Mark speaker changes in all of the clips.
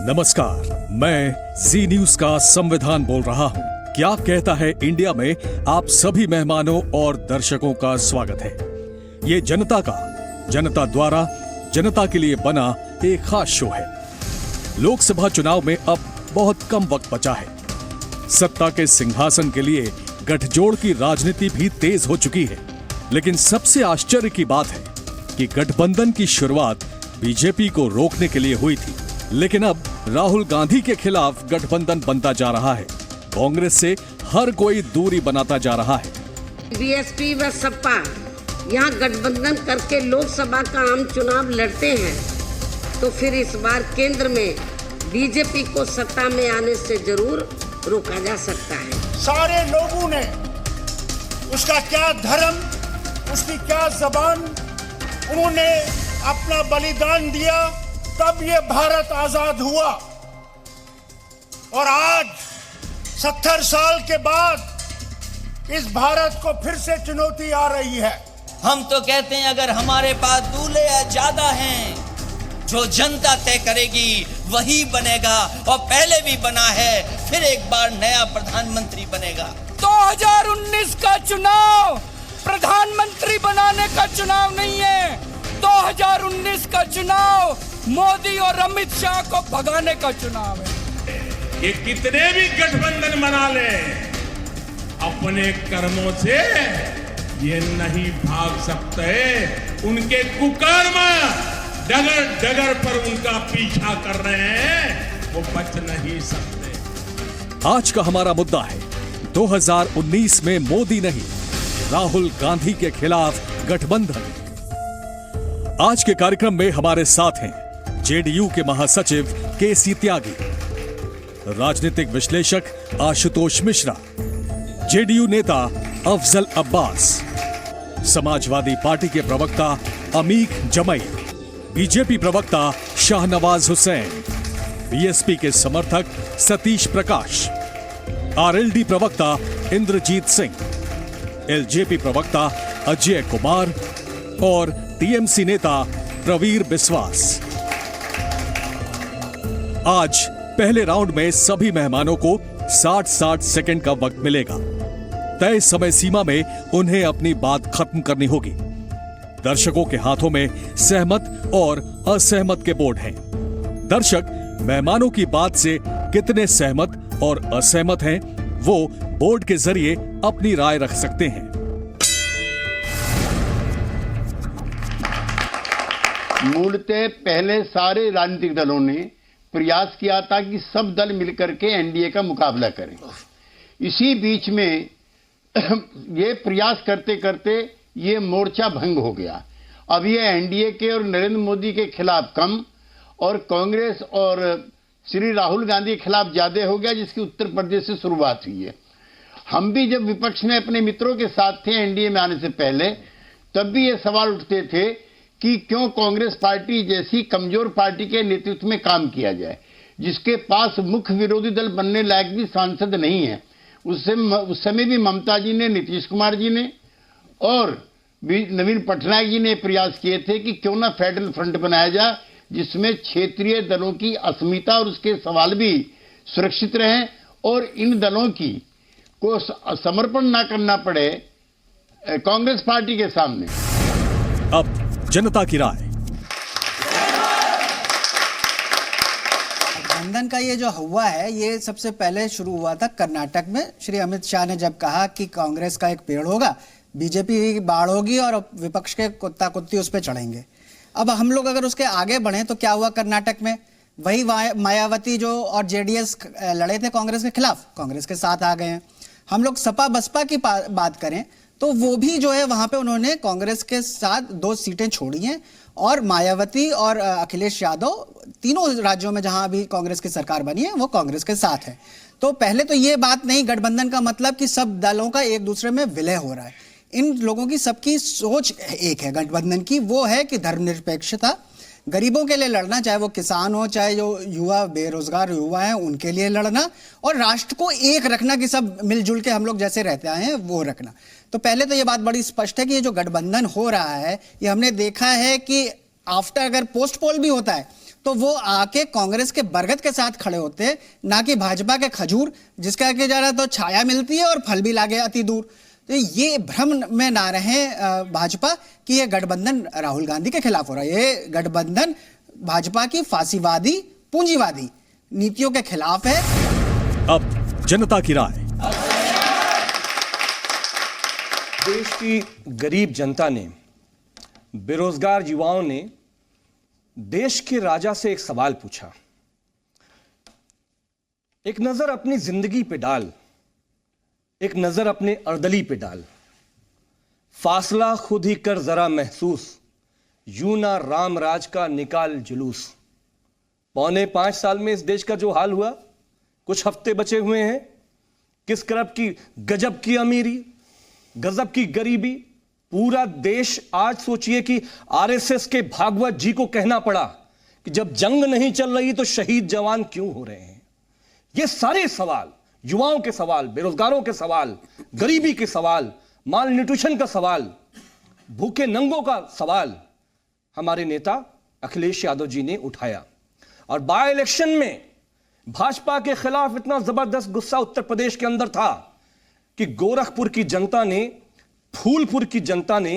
Speaker 1: नमस्कार, मैं जी न्यूज का संविधान बोल रहा हूं। क्या कहता है इंडिया में आप सभी मेहमानों और दर्शकों का स्वागत है। ये जनता का, जनता द्वारा, जनता के लिए बना एक खास शो है। लोकसभा चुनाव में अब बहुत कम वक्त बचा है। सत्ता के सिंहासन के लिए गठजोड़ की राजनीति भी तेज हो चुकी है। लेकिन सबसे आश्चर्य की बात है कि गठबंधन की शुरुआत बीजेपी को रोकने के लिए हुई थी, लेकिन अब राहुल गांधी के खिलाफ गठबंधन बनता जा रहा है। कांग्रेस से हर कोई दूरी बनाता जा रहा है।
Speaker 2: बीएसपी व सपा यहाँ गठबंधन करके लोकसभा का आम चुनाव लड़ते हैं, तो फिर इस बार केंद्र में बीजेपी को सत्ता में आने से जरूर रोका जा सकता है।
Speaker 3: सारे लोगों ने उसका क्या धर्म, उसकी क्या जबान, उन्होंने अपना बलिदान दिया, तब ये भारत आजाद हुआ। और आज 70 साल के बाद इस भारत को फिर से चुनौती आ रही है।
Speaker 4: हम तो कहते हैं अगर हमारे पास दूल्हे ज्यादा हैं, जो जनता तय करेगी वही बनेगा, और पहले भी बना है, फिर एक बार नया प्रधानमंत्री बनेगा।
Speaker 5: 2019 का चुनाव प्रधानमंत्री बनाने का चुनाव नहीं है। 2019 का चुनाव मोदी और अमित शाह को भगाने का चुनाव है।
Speaker 6: ये कितने भी गठबंधन बना ले, अपने कर्मों से ये नहीं भाग सकते। उनके कुकर्म डगर डगर पर उनका पीछा कर रहे हैं, वो बच नहीं सकते।
Speaker 1: आज का हमारा मुद्दा है 2019 में मोदी नहीं, राहुल गांधी के खिलाफ गठबंधन। आज के कार्यक्रम में हमारे साथ हैं जेडीयू के महासचिव केसी त्यागी, राजनीतिक विश्लेषक आशुतोष मिश्रा, जेडीयू नेता अफजल अब्बास, समाजवादी पार्टी के प्रवक्ता अमीक जमई, बीजेपी प्रवक्ता शाहनवाज हुसैन, बीएसपी के समर्थक सतीश प्रकाश, आरएलडी प्रवक्ता इंद्रजीत सिंह, एलजेपी प्रवक्ता अजय कुमार और टीएमसी नेता प्रवीर बिस्वास। आज पहले राउंड में सभी मेहमानों को 60-60 सेकंड का वक्त मिलेगा। तय समय सीमा में उन्हें अपनी बात खत्म करनी होगी। दर्शकों के हाथों में सहमत और असहमत के बोर्ड हैं। दर्शक मेहमानों की बात से कितने सहमत और असहमत हैं, वो बोर्ड के जरिए अपनी राय रख सकते हैं।
Speaker 7: मूलतः पहले सारे राजनीतिक दलों ने प्रयास किया था कि सब दल मिलकर के एनडीए का मुकाबला करें। इसी बीच में ये प्रयास करते करते ये मोर्चा भंग हो गया। अब ये एनडीए के और नरेंद्र मोदी के खिलाफ कम और कांग्रेस और श्री राहुल गांधी के खिलाफ ज्यादा हो गया, जिसकी उत्तर प्रदेश से शुरुआत हुई है। हम भी जब विपक्ष में अपने मित्रों के साथ थे एनडीए में आने से पहले, तब भी ये सवाल उठते थे कि क्यों कांग्रेस पार्टी जैसी कमजोर पार्टी के नेतृत्व में काम किया जाए, जिसके पास मुख्य विरोधी दल बनने लायक भी सांसद नहीं है। उस समय भी ममता जी ने, नीतीश कुमार जी ने और नवीन पटनायक जी ने प्रयास किए थे कि क्यों ना फेडरल फ्रंट बनाया जाए, जिसमें क्षेत्रीय दलों की अस्मिता और उसके सवाल भी सुरक्षित रहें और इन दलों की को समर्पण ना करना पड़े कांग्रेस पार्टी के सामने।
Speaker 1: अब जनता की राय।
Speaker 8: गठबंधन का ये जो हुआ है, ये सबसे पहले शुरू हुआ था कर्नाटक में। श्री अमित शाह ने जब कहा कि कांग्रेस का एक पेड़ होगा, बीजेपी की बाढ़ होगी और विपक्ष के कुत्ता कुत्ती उस पर चढ़ेंगे। अब हम लोग अगर उसके आगे बढ़े तो क्या हुआ कर्नाटक में? वही मायावती जो और जेडीएस लड़े थे कांग्रेस के खिलाफ, कांग्रेस के साथ आ गए हैं। हम लोग सपा बसपा की बात करें तो वो भी जो है वहां पे उन्होंने कांग्रेस के साथ 2 सीटें छोड़ी हैं, और मायावती और अखिलेश यादव तीनों राज्यों में जहां अभी कांग्रेस की सरकार बनी है वो कांग्रेस के साथ है। तो पहले तो ये बात नहीं, गठबंधन का मतलब कि सब दलों का एक दूसरे में विलय हो रहा है। इन लोगों की सबकी सोच एक है गठबंधन की, वो है कि धर्मनिरपेक्षता, गरीबों के लिए लड़ना, चाहे वो किसान हो, चाहे जो युवा बेरोजगार युवा हैं उनके लिए लड़ना, और राष्ट्र को एक रखना कि सब मिलजुल के हम लोग जैसे रहते आए हैं वो रखना। तो पहले तो ये बात बड़ी स्पष्ट है कि ये जो गठबंधन हो रहा है, ये हमने देखा है कि आफ्टर अगर पोस्ट पोल भी होता है तो वो आके कांग्रेस के बरगद के साथ खड़े होते, ना कि भाजपा के खजूर, जिसका कि जरा तो छाया मिलती है और फल भी लागे अति दूर। तो ये भ्रम में ना रहे भाजपा कि ये गठबंधन राहुल गांधी के खिलाफ हो रहा है। ये गठबंधन भाजपा की फांसीवादी पूंजीवादी नीतियों के खिलाफ है।
Speaker 1: अब जनता की राय।
Speaker 9: देश की गरीब जनता ने, बेरोजगार युवाओं ने देश के राजा से एक सवाल पूछा। एक नजर अपनी जिंदगी पे डाल, एक नजर अपने अर्दली पे डाल, फासला खुद ही कर जरा महसूस, यूं ना राम राज का निकाल जुलूस। 4.25 साल में इस देश का जो हाल हुआ, कुछ हफ्ते बचे हुए हैं, किस करब की गजब की अमीरी, गजब की गरीबी। पूरा देश आज सोचिए कि आरएसएस के भागवत जी को कहना पड़ा कि जब जंग नहीं चल रही तो शहीद जवान क्यों हो रहे हैं। ये सारे सवाल, युवाओं के सवाल, बेरोजगारों के सवाल, गरीबी के सवाल, माल न्यूट्रिशन का सवाल, भूखे नंगों का सवाल हमारे नेता अखिलेश यादव जी ने उठाया। और बाय इलेक्शन में भाजपा के खिलाफ इतना जबरदस्त गुस्सा उत्तर प्रदेश के अंदर था कि गोरखपुर की जनता ने, फूलपुर की जनता ने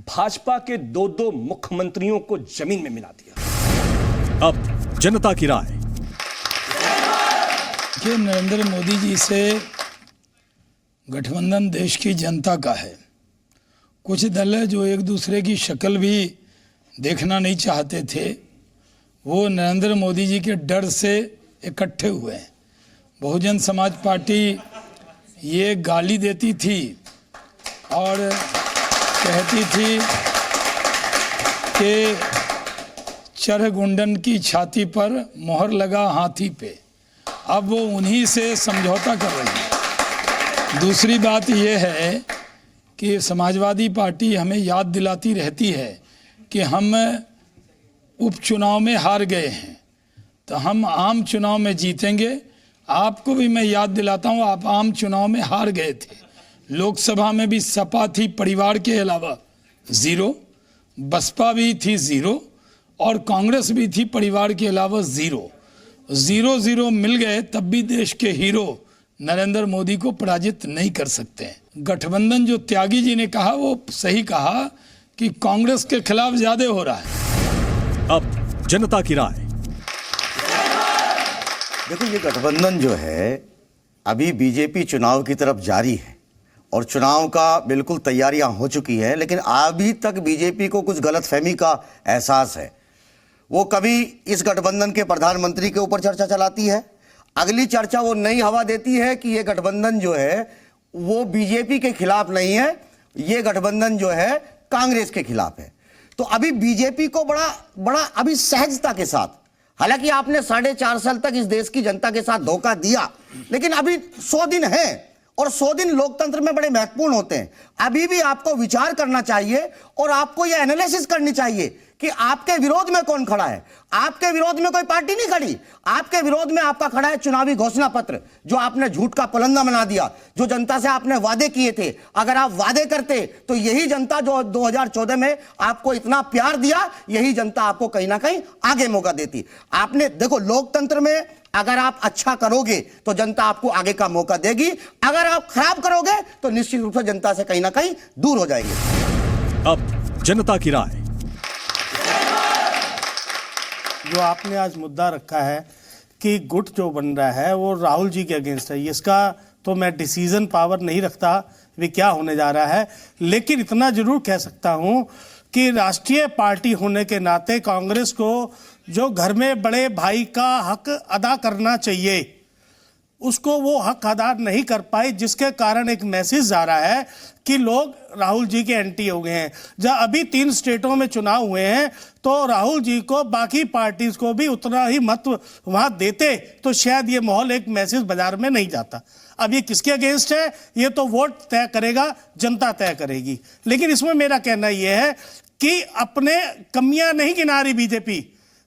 Speaker 9: भाजपा के 2 मुख्यमंत्रियों को जमीन में मिला दिया।
Speaker 1: अब जनता की राय।
Speaker 10: कि नरेंद्र मोदी जी से गठबंधन देश की जनता का है। कुछ दल है जो एक दूसरे की शक्ल भी देखना नहीं चाहते थे, वो नरेंद्र मोदी जी के डर से इकट्ठे हुए हैं। बहुजन समाज पार्टी ये गाली देती थी और कहती थी कि चरगुंडन की छाती पर मोहर लगा हाथी पे। अब वो उन्हीं से समझौता कर रही है। दूसरी बात यह है कि समाजवादी पार्टी हमें याद दिलाती रहती है कि हम उपचुनाव में हार गए हैं, तो हम आम चुनाव में जीतेंगे। आपको भी मैं याद दिलाता हूँ, आप आम चुनाव में हार गए थे। लोकसभा में भी सपा थी परिवार के अलावा 0, बसपा भी थी 0 और कांग्रेस भी थी परिवार के अलावा 0। 0-0 मिल गए, तब भी देश के हीरो नरेंद्र मोदी को पराजित नहीं कर सकते। गठबंधन जो त्यागी जी ने कहा वो सही कहा कि कांग्रेस के खिलाफ ज्यादा हो रहा है।
Speaker 1: अब जनता की राय।
Speaker 11: देखो, ये गठबंधन जो है अभी बीजेपी चुनाव की तरफ जारी है और चुनाव का बिल्कुल तैयारियां हो चुकी हैं, लेकिन अभी तक बीजेपी को कुछ गलतफहमी का एहसास है। वो कभी इस गठबंधन के प्रधानमंत्री के ऊपर चर्चा चलाती है, अगली चर्चा वो नई हवा देती है कि ये गठबंधन जो है वो बीजेपी के खिलाफ नहीं है, ये गठबंधन जो है कांग्रेस के खिलाफ है। तो अभी बीजेपी को बड़ा अभी सहजता के साथ, हालांकि आपने 4.5 साल तक इस देश की जनता के साथ धोखा दिया, लेकिन अभी 100 दिन है और 100 दिन लोकतंत्र में बड़े महत्वपूर्ण होते हैं। अभी भी आपको विचार करना चाहिए और आपको यह एनालिसिस करनी चाहिए कि आपके विरोध में कौन खड़ा है। आपके विरोध में कोई पार्टी नहीं खड़ी, आपके विरोध में आपका खड़ा है चुनावी घोषणा पत्र, जो आपने झूठ का पलंदा बना दिया, जो जनता से आपने वादे किए थे। अगर आप वादे करते तो यही जनता जो 2014 में आपको इतना प्यार दिया, यही जनता आपको कहीं ना कहीं आगे मौका देती। आपने देखो, लोकतंत्र में अगर आप अच्छा करोगे तो जनता आपको आगे का मौका देगी, अगर आप खराब करोगे तो निश्चित रूप से जनता से कहीं ना कहीं दूर हो जाएगी।
Speaker 1: अब जनता की राय।
Speaker 3: जो आपने आज मुद्दा रखा है कि गुट जो बन रहा है वो राहुल जी के अगेंस्ट है, इसका तो मैं डिसीजन पावर नहीं रखता वे क्या होने जा रहा है, लेकिन इतना जरूर कह सकता हूं कि राष्ट्रीय पार्टी होने के नाते कांग्रेस को जो घर में बड़े भाई का हक अदा करना चाहिए, उसको वो हक अदा नहीं कर पाए, जिसके कारण एक मैसेज आ रहा है कि लोग राहुल जी के एंटी हो गए हैं। जब अभी 3 स्टेटों में चुनाव हुए हैं तो राहुल जी को बाकी पार्टीज को भी उतना ही महत्व वहां देते तो शायद ये माहौल, एक मैसेज बाजार में नहीं जाता। अब ये किसके अगेंस्ट है ये तो वोट तय करेगा, जनता तय करेगी। लेकिन इसमें मेरा कहना यह है कि अपने कमियां नहीं गिना रही बीजेपी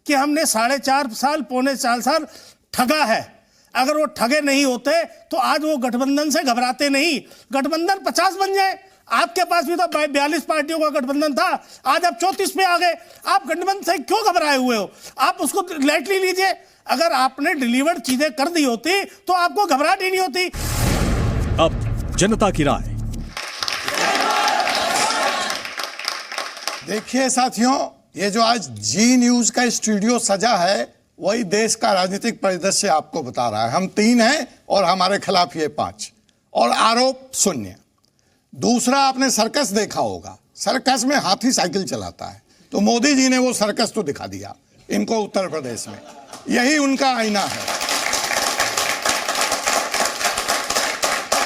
Speaker 3: कि हमने 4.5 साल 4.25 साल ठगा है। अगर वो ठगे नहीं होते तो आज वो गठबंधन से घबराते नहीं। गठबंधन 50 बन जाए, आपके पास भी तो 42 पार्टियों का गठबंधन था, आज आप 34 पे आ गए। आप गठबंधन से क्यों घबराए हुए हो? आप उसको लाइटली लीजिए। अगर आपने डिलीवर्ड चीजें कर दी होती तो आपको घबराहट ही नहीं होती।
Speaker 1: अब जनता की राय।
Speaker 12: देखिए साथियों, ये जो आज जी न्यूज का स्टूडियो सजा है वही देश का राजनीतिक परिदृश्य आपको बता रहा है। हम 3 हैं और हमारे खिलाफ ये 5 और आरोप शून्य। दूसरा, आपने सर्कस देखा होगा, सर्कस में हाथी साइकिल चलाता है, तो मोदी जी ने वो सर्कस तो दिखा दिया इनको उत्तर प्रदेश में, यही उनका आईना है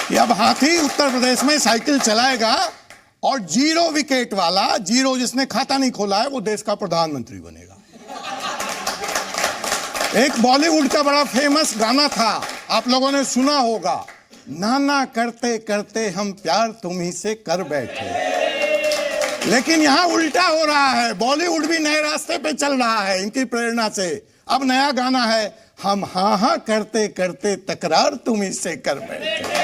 Speaker 12: कि अब हाथी उत्तर प्रदेश में साइकिल चलाएगा और 0 विकेट वाला, 0 जिसने खाता नहीं खोला है, वो देश का प्रधानमंत्री बनेगा। एक बॉलीवुड का बड़ा फेमस गाना था, आप लोगों ने सुना होगा, नाना करते करते हम प्यार तुम्ही से कर बैठे। लेकिन यहां उल्टा हो रहा है, बॉलीवुड भी नए रास्ते पे चल रहा है इनकी प्रेरणा से। अब नया गाना है, हम हाँ हाँ करते करते तकरार तुम्ही से कर बैठे।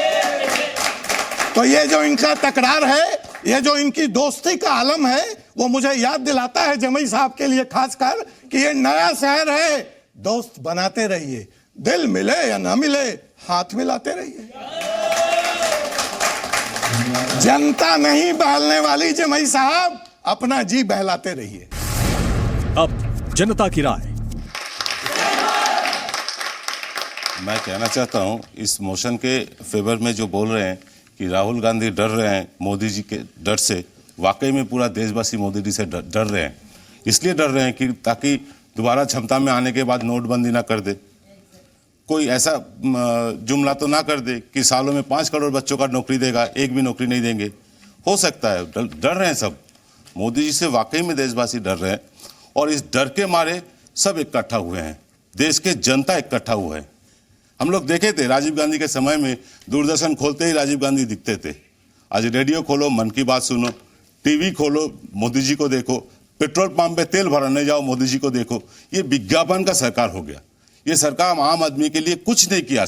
Speaker 12: तो ये जो इनका तकरार है, ये जो इनकी दोस्ती का आलम है, वो मुझे याद दिलाता है जमई साहब के लिए खासकर कि ये नया शहर है, दोस्त बनाते रहिए, दिल मिले या ना मिले हाथ मिलाते रहिए। जनता नहीं बहलने वाली जमई साहब, अपना जी बहलाते रहिए।
Speaker 1: अब जनता की राय।
Speaker 13: मैं कहना चाहता हूं, इस मोशन के फेवर में जो बोल रहे हैं कि राहुल गांधी डर रहे हैं मोदी जी के डर से, वाकई में पूरा देशवासी मोदी जी से डर रहे हैं। इसलिए डर रहे हैं कि ताकि दोबारा क्षमता में आने के बाद नोटबंदी ना कर दे, कोई ऐसा जुमला तो ना कर दे कि सालों में 5 करोड़ बच्चों का नौकरी देगा, एक भी नौकरी नहीं देंगे। हो सकता है, डर रहे हैं सब, मोदी जी से वाकई में देशवासी डर रहे हैं और इस डर के मारे सब इकट्ठा हुए हैं, देश के जनता इकट्ठा हुए हैं। हम लोग देखे थे राजीव गांधी के समय में, दूरदर्शन खोलते ही राजीव गांधी दिखते थे। आज रेडियो खोलो, मन की बात सुनो, टीवी खोलो, मोदी जी को देखो, पेट्रोल पंप पे तेल भराने जाओ, मोदी जी को देखो। ये विज्ञापन का सरकार हो गया। ये सरकार आम आदमी के लिए कुछ नहीं किया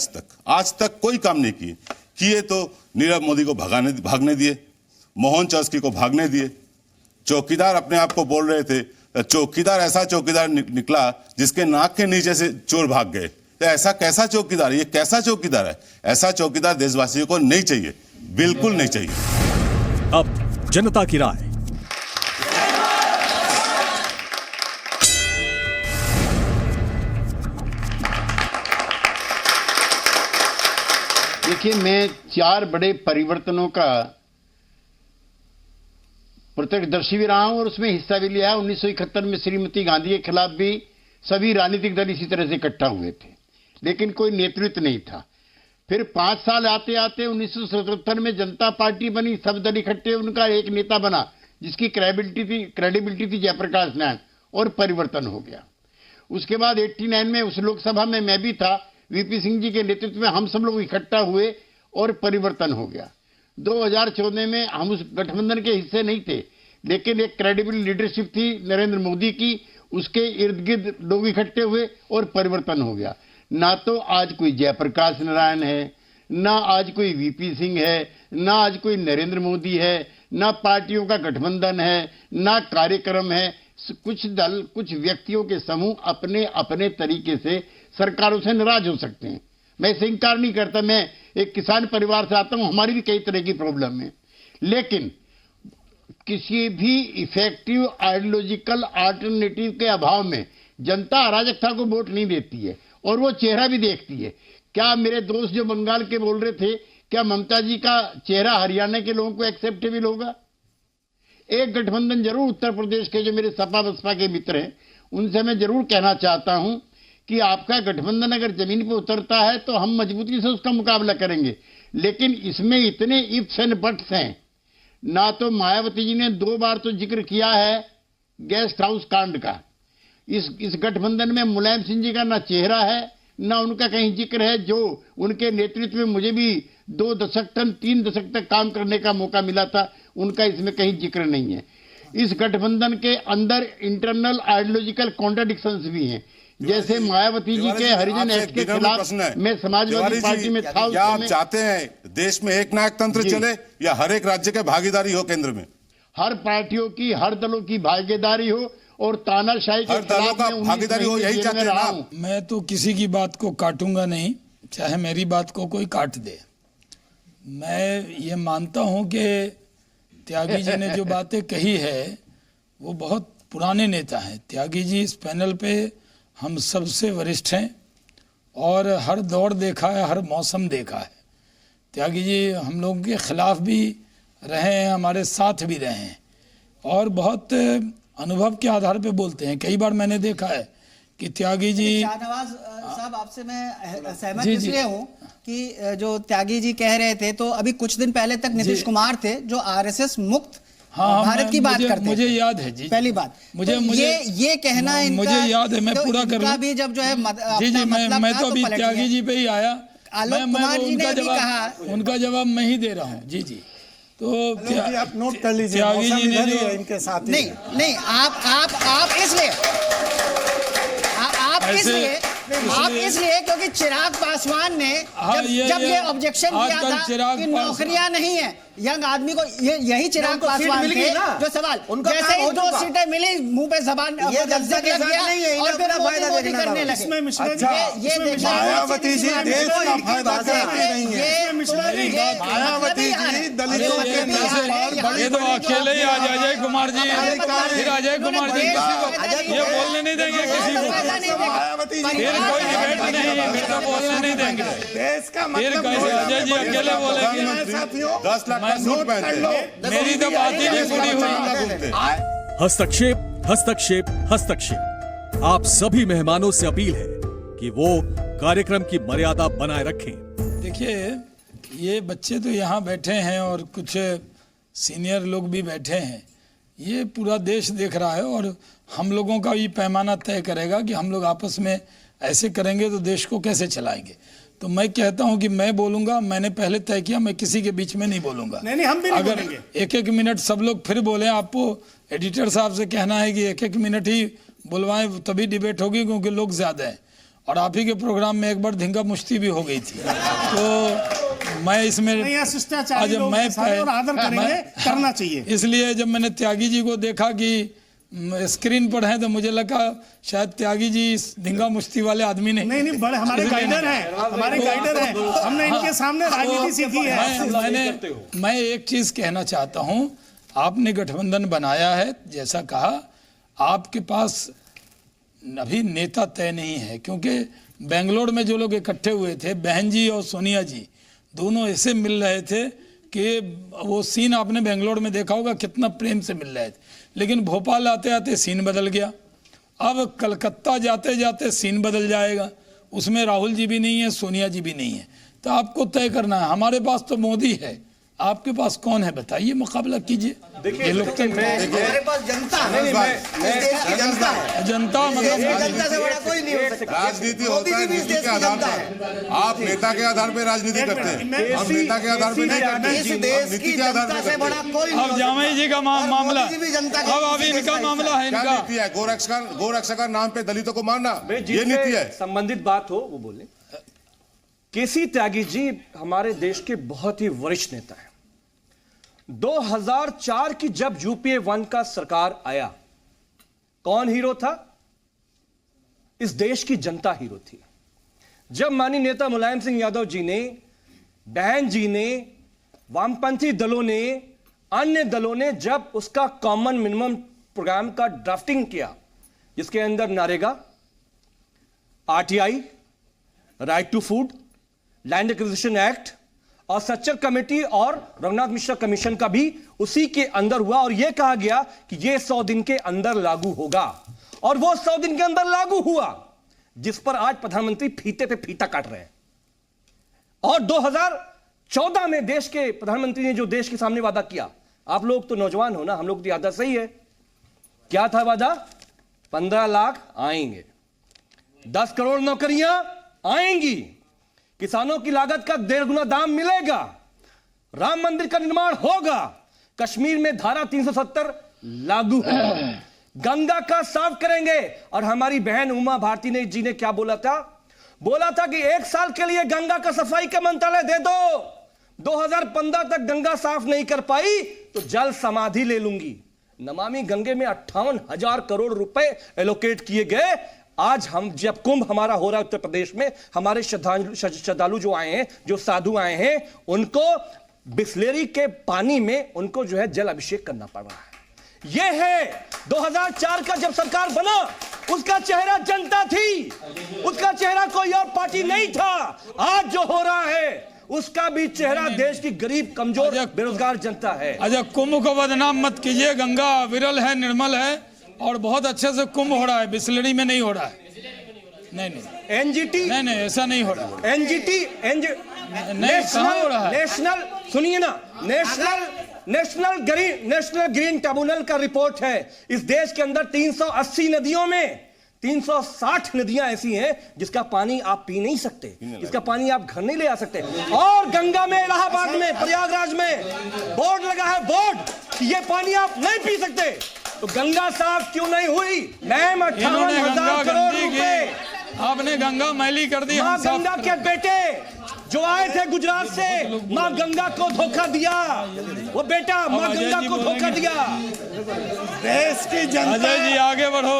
Speaker 13: आज तक कोई काम नहीं किए तो नीरव मोदी को भागने दिए, मोहन चौस्की को भागने दिए। चौकीदार अपने आप को बोल रहे थे, चौकीदार ऐसा चौकीदार निकला जिसके नाक के नीचे से चोर भाग गए। तो ऐसा कैसा चौकीदार, ये कैसा चौकीदार है? ऐसा चौकीदार देशवासियों को नहीं चाहिए, बिल्कुल नहीं चाहिए।
Speaker 1: अब जनता की राय।
Speaker 7: देखिए, मैं 4 बड़े परिवर्तनों का प्रत्यक्षदर्शी भी रहा हूं और उसमें हिस्सा भी लिया है। 1971 में श्रीमती गांधी के खिलाफ भी सभी राजनीतिक दल इसी तरह से इकट्ठा हुए थे, लेकिन कोई नेतृत्व नहीं था। फिर 5 साल आते आते 1977 में जनता पार्टी बनी, सब दल इकट्ठे, उनका एक नेता बना जिसकी क्रेडिबिलिटी थी जयप्रकाश नारायण, और परिवर्तन हो गया। उसके बाद 89 में उस लोकसभा में मैं भी था, वीपी सिंह जी के नेतृत्व में हम सब लोग इकट्ठा हुए और परिवर्तन हो गया। 2014 में हम उस गठबंधन के हिस्से नहीं थे, लेकिन एक क्रेडिबल लीडरशिप थी नरेंद्र मोदी की, उसके इर्द गिर्द लोग इकट्ठे हुए और परिवर्तन हो गया। ना तो आज कोई जयप्रकाश नारायण है, ना आज कोई वीपी सिंह है, ना आज कोई नरेंद्र मोदी है, ना पार्टियों का गठबंधन है, ना कार्यक्रम है। कुछ दल, कुछ व्यक्तियों के समूह अपने अपने तरीके से सरकारों से नाराज हो सकते हैं, मैं इसे इंकार नहीं करता। मैं एक किसान परिवार से आता हूं, हमारी भी कई तरह की प्रॉब्लम है, लेकिन किसी भी इफेक्टिव आइडियोलॉजिकल अल्टरनेटिव के अभाव में जनता अराजकता को वोट नहीं देती है और वो चेहरा भी देखती है। क्या मेरे दोस्त जो बंगाल के बोल रहे थे, क्या ममता जी का चेहरा हरियाणा के लोगों को एक्सेप्टेबल होगा? एक गठबंधन जरूर उत्तर प्रदेश के जो मेरे सपा बसपा के मित्र हैं उनसे मैं जरूर कहना चाहता हूं कि आपका गठबंधन अगर जमीन पर उतरता है तो हम मजबूती से उसका मुकाबला करेंगे, लेकिन इसमें इतने इफ्स एंड बट्स हैं। ना तो मायावती जी ने 2 बार तो जिक्र किया है गेस्ट हाउस कांड का, इस गठबंधन में मुलायम सिंह जी का ना चेहरा है ना उनका कहीं जिक्र है, जो उनके नेतृत्व में मुझे भी 2 दशक 3 दशक तक काम करने का मौका मिला था, उनका इसमें कहीं जिक्र नहीं है। इस गठबंधन के अंदर इंटरनल आइडियोलॉजिकल कॉन्ट्राडिक्शंस भी हैं, जैसे मायावती जी के हरिजन एक्ट के खिलाफ मैं समाजवादी पार्टी में था।
Speaker 13: क्या आप चाहते हैं देश में एक नायक तंत्र चले या हर एक राज्य के भागीदारी हो केंद्र में?
Speaker 7: हर पार्टियों की, हर दलों की भागीदारी हो और तानाशाही के खिलाफ
Speaker 13: भागीदारी हो, यही चाहते हैं आप?
Speaker 10: मैं तो किसी की बात को काटूंगा नहीं, चाहे मेरी बात को कोई काट दे। मैं ये मानता हूं कि त्यागी जी ने जो बातें कही है वो बहुत पुराने नेता हैं। त्यागी जी इस पैनल पे हम सबसे वरिष्ठ हैं और हर दौर देखा है, हर मौसम देखा है। त्यागी जी हम लोगों के खिलाफ भी रहे हैं, हमारे साथ भी रहे हैं और बहुत अनुभव के आधार पे बोलते हैं। कई बार मैंने देखा है कि त्यागी जी।
Speaker 8: शाहनवाज साहब, आपसे मैं सहमत इसलिए हूँ कि जो त्यागी जी कह रहे थे, तो अभी कुछ दिन पहले तक नीतीश कुमार थे जो आरएसएस मुक्त भारत की बात करते
Speaker 10: मुझे याद है जी।
Speaker 8: पहली बात
Speaker 10: मुझे
Speaker 8: ये कहना इनका,
Speaker 10: मुझे याद है, मैं पूरा कर लूं
Speaker 8: भी जब जो है
Speaker 10: जी मैं तो अभी त्यागी जी पे ही आया। उनका जवाब मैं ही दे रहा हूँ। जी तो
Speaker 12: आप नोट कर लीजिए,
Speaker 10: त्यागी जी ने जो
Speaker 12: इनके साथ
Speaker 8: नहीं आप इसलिए क्योंकि चिराग पासवान ने जब ये ऑब्जेक्शन किया था कि नौकरियां नहीं है यंग आदमी को, यही चिराग पासवान थे जो सवाल जैसे ही 2 सीटें मिली मुंह पे जबान लग गया और फिर मोदी करने लगे।
Speaker 12: मायावती जी देश का फायदा चाहती नहीं है। मायावती जी दलितों के
Speaker 10: ये तो अकेले ही आज अजय कुमार जी, फिर अजय कुमार जी ये बोलने नहीं देंगे किसी को, फिर कोई डिबेट नहीं, फिर तो बोलने नहीं देंगे।
Speaker 12: देश का
Speaker 10: फिर कैसे अजय जी अकेले बोलेंगे?
Speaker 13: 10 लाख का सूट पहनते,
Speaker 10: मेरी तो बात ही नहीं पूरी हुई।
Speaker 1: हस्तक्षेप हस्तक्षेप हस्तक्षेप। आप सभी मेहमानों से अपील है कि वो कार्यक्रम की मर्यादा बनाए रखें।
Speaker 10: देखिए, ये बच्चे तो यहाँ बैठे हैं और कुछ सीनियर लोग भी बैठे हैं। ये पूरा देश देख रहा है और हम लोगों का भी पैमाना तय करेगा कि हम लोग आपस में ऐसे करेंगे तो देश को कैसे चलाएंगे। तो मैं कहता हूं कि मैं बोलूंगा, मैंने पहले तय किया, मैं किसी के बीच में नहीं बोलूंगा।
Speaker 3: नहीं, हम भी नहीं
Speaker 10: अगर
Speaker 3: बोलेंगे।
Speaker 10: 1-1 मिनट सब लोग फिर बोले, आपको एडिटर साहब से कहना है कि 1-1 मिनट ही बुलवाएं, तभी डिबेट होगी क्योंकि लोग ज्यादा हैं। और आप ही के प्रोग्राम में एक बार धिंगा मुश्ती भी हो गई थी। तो मैं इसमें
Speaker 3: आज मैं आदर करेंगे, करना चाहिए।
Speaker 10: इसलिए जब मैंने त्यागी जी को देखा कि स्क्रीन पर हैं तो मुझे लगा शायद त्यागी जी इस धिंगा मुश्ती वाले आदमी
Speaker 3: नहीं बड़े हमारे गाइडर हैं, हमने इनके सामने राजनीति सीखी है।
Speaker 10: मैं एक चीज कहना चाहता हूं, आपने गठबंधन बनाया है, जैसा कहा, आपके पास अभी नेता तय नहीं है क्योंकि बेंगलोर में जो लोग इकट्ठे हुए थे, बहन जी और सोनिया जी दोनों ऐसे मिल रहे थे कि वो सीन आपने बेंगलोर में देखा होगा, कितना प्रेम से मिल रहे थे। लेकिन भोपाल आते आते सीन बदल गया। अब कलकत्ता जाते जाते सीन बदल जाएगा, उसमें राहुल जी भी नहीं है, सोनिया जी भी नहीं है। तो आपको तय करना है। हमारे पास तो मोदी है, आपके पास कौन है बताइए, मुकाबला कीजिए।
Speaker 11: देखिए हमारे पास जनता है, देश की जनता है।
Speaker 10: जनता मतलब
Speaker 11: जनता से बड़ा कोई नहीं हो सकता।
Speaker 13: राजनीति होता है नीति के आधार पर। आप नेता के आधार पर राजनीति करते हैं, हम नेता के आधार पर नहीं करते,
Speaker 11: इस देश की जनता से बड़ा कोई नहीं।
Speaker 10: अब जामई जी का मामला, अब अभी इनका मामला है,
Speaker 13: क्या नीति है? गोरक्षका नाम पे दलितों को मारना, ये नीति है?
Speaker 9: संबंधित बात हो वो बोले। केसी त्यागी जी हमारे देश के बहुत ही वरिष्ठ नेता हैं। 2004 की जब यूपीए 1 का सरकार आया, कौन हीरो था? इस देश की जनता हीरो थी। जब माननीय नेता मुलायम सिंह यादव जी ने, बहन जी ने, वामपंथी दलों ने, अन्य दलों ने जब उसका कॉमन मिनिमम प्रोग्राम का ड्राफ्टिंग किया, जिसके अंदर NREGA, RTI, right to food, land acquisition act और सच्चर कमेटी और रघुनाथ मिश्रा कमीशन का भी उसी के अंदर हुआ और यह कहा गया कि यह 100 दिन के अंदर लागू होगा। और वो 100 दिन के अंदर लागू हुआ, जिस पर आज प्रधानमंत्री फीते पे फीता काट रहे हैं। और 2014 में देश के प्रधानमंत्री ने जो देश के सामने वादा किया, आप लोग तो नौजवान हो ना, हम लोग तो याद सही है, क्या था वादा? 15 लाख आएंगे, 10 करोड़ नौकरियां आएंगी, किसानों की लागत का 1.5 गुना दाम मिलेगा, राम मंदिर का निर्माण होगा, कश्मीर में धारा 370 लागू होगा। गंगा का साफ करेंगे। और हमारी बहन उमा भारती ने जी ने क्या बोला था कि 1 साल के लिए गंगा का सफाई का मंत्रालय दे दो। 2015 तक गंगा साफ नहीं कर पाई तो जल समाधि ले लूंगी। नमामि गंगे में 58,000 करोड़ रुपए एलोकेट किए गए। आज हम जब कुंभ हमारा हो रहा है उत्तर प्रदेश में, हमारे श्रद्धालु जो आए हैं, जो साधु आए हैं, उनको बिस्लेरी के पानी में उनको जो है जल अभिषेक करना पड़ रहा है। यह है 2004 का जब सरकार बना, उसका चेहरा जनता थी, उसका चेहरा कोई और पार्टी नहीं था। आज जो हो रहा है उसका भी चेहरा देश की गरीब, कमजोर, बेरोजगार जनता है।
Speaker 10: अच्छा, कुंभ को बदनाम मत कीजिए। गंगा विरल है, निर्मल है और बहुत अच्छे से कुंभ हो रहा है, बिस्लेरी में नहीं हो रहा है। नहीं
Speaker 9: एनजीटी
Speaker 10: नहीं ऐसा नहीं हो रहा।
Speaker 9: एनजीटी
Speaker 10: कहाँ हो रहा है?
Speaker 9: नेशनल, सुनिए ना, नेशनल ग्रीन ट्रिब्यूनल का रिपोर्ट है। इस देश के अंदर 380 नदियों में 360 नदियां ऐसी हैं जिसका पानी आप पी नहीं सकते, जिसका पानी आप घर नहीं ले आ सकते। और गंगा में, इलाहाबाद में, प्रयागराज में बोर्ड लगा है, बोर्ड, ये पानी आप नहीं पी सकते। तो गंगा साफ क्यों नहीं हुई? मैम 58,000 करोड़ रुपए
Speaker 10: आपने गंगा मैली कर दी।
Speaker 9: मां गंगा के बेटे जो आए थे गुजरात से, मां गंगा को धोखा दिया। वो बेटा मां गंगा को धोखा दिया।
Speaker 3: देश की जनता,
Speaker 10: अजय जी आगे बढ़ो।